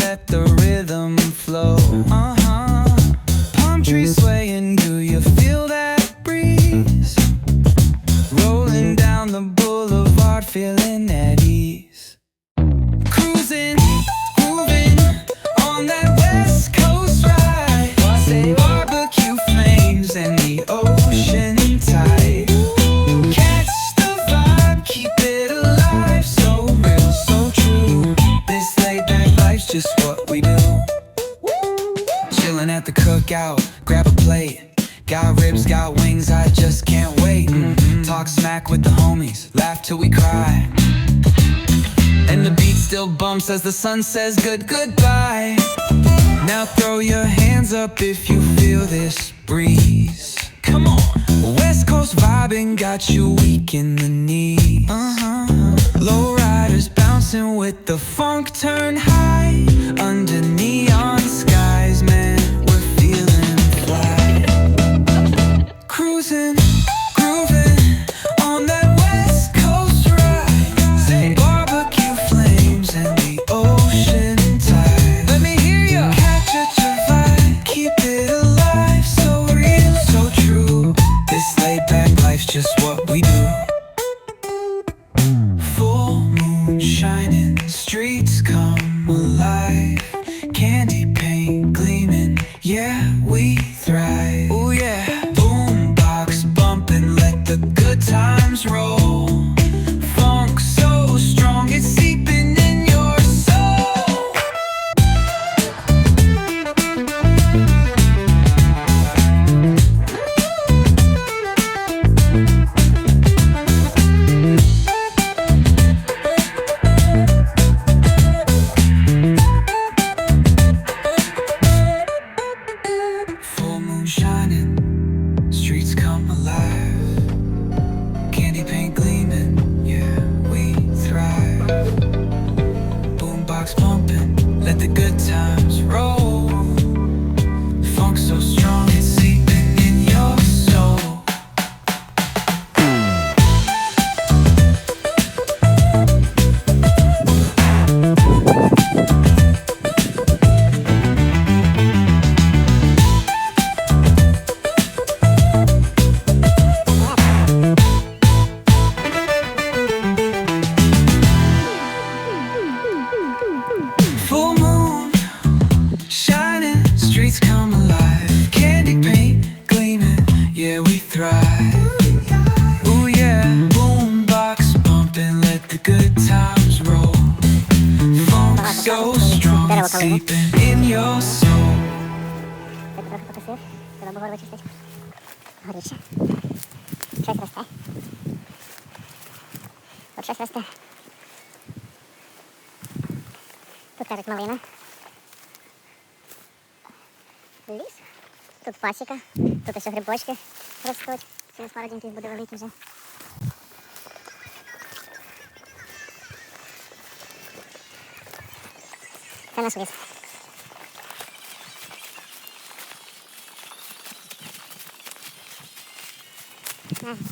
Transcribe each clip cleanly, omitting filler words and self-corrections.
let the rhythm flow. Palm trees swaying, do you feel that breeze? Rolling down the boulevard, feeling at ease. Cruising, grooving on that West Coast ride. Say barbecue flames and the ocean tide. Catch the vibe, keep it alive. So real, so true. This laid back life's just what we do. Chilling at the cookout, grab a plate. Got ribs, got wings, I just can't wait. Talk smack with the homies, laugh till we cry. And the beat still bumps as the sun says goodbye. Now throw your hands up if you feel this breeze. Come on. West Coast vibing got you weak in the knees. Low riders bouncing with the funk turn high. Under neon skies, man, we're feeling fly. Cruising, grooving on that West Coast ride. Say barbecue flames and the ocean tide. Let me hear ya. Catch your vibe, keep it alive. So real, so true. This laid back life's just what we do. Full moon shining, streets come alive. Candy paint gleaming, yeah, we thrive. Oh yeah. Boombox bumping, let the good times roll. Funk so strong, it's seeping in your soul. Full moon shining, streets come alive. Candy paint gleaming, yeah, we thrive. Boombox pumping, let the good times roll. Funk so strong, it's seeping in your soul. Full moon shining, streets come alive. Candy paint gleaming, yeah, we thrive. Ooh yeah, boombox bumping, let the good times roll. Funk so strong, it's seeping in your soul. Трохи покосив, треба горло чистити. Горіше. Щось росте. Тут щось росте. Тут, кажуть, малина. Ліс. Тут пасіка. Тут ось грибочки ростуть. Ці смородинки буде великі вже. Це наш ліс.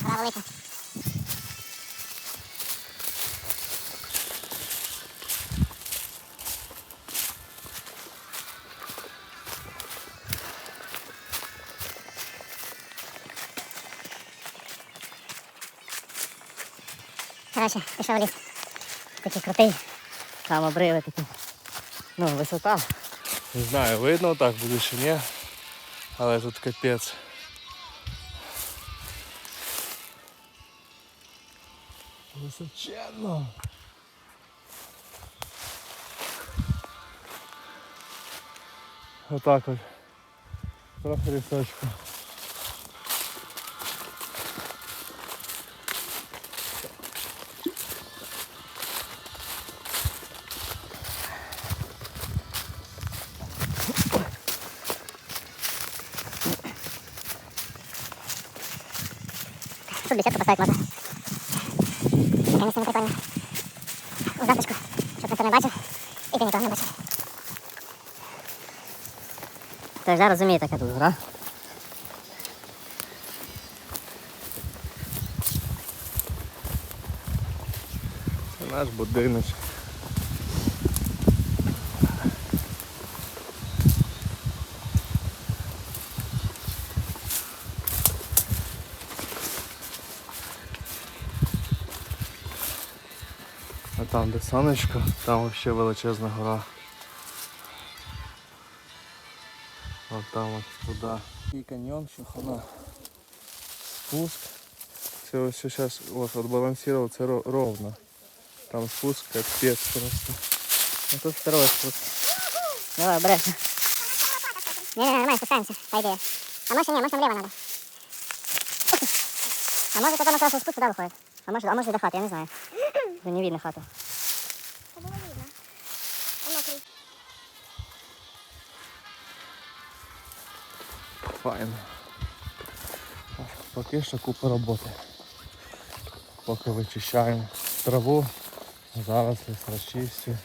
Гора велика. Короче, пішов ліс. Такий крутий. Там обриви такі. Ну, висота. Не знаю, видно так буде чи ні, але тут капець. Височенно. Отак от. Трохи лісочку. Тут беседку поставить можно. Конечно, не прикольно. У заточку, щоб ніхто не бачив, і ти нікого не бачив. Тож, да, розумієте, яка тут гра. Це наш будиночок. там де сонечко, там взагалі величезна гора. От там от туди. І каньйон, що хана. Спуск. Це ось зараз от балансував, це ровно. Там спуск капець просто. А тут второй спуск. Давай, обережно. Не, нормально, спускаемся, по идее. А может нет, может нам влево надо. А может потом оказался спуск туда выходит. А может до хаты, я не знаю. Тут не видно хату. Це було видно. Он мокрий. Файно. Поки що купа роботи. Поки вичищаємо траву, зараз розчистю.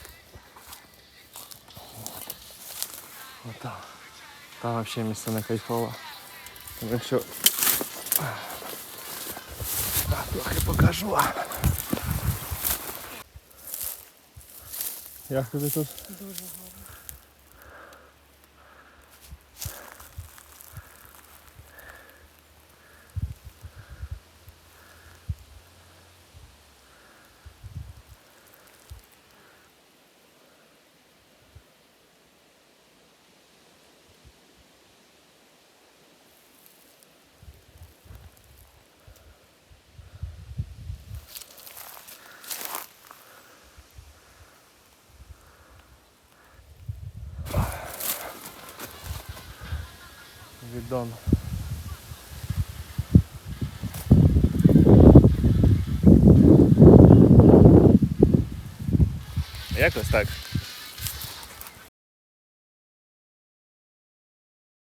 Отак. Там взагалі місце не кайфово. Якщо трохи покажу. Як тобі тут? Дуже гарно. Віддон. Якось так.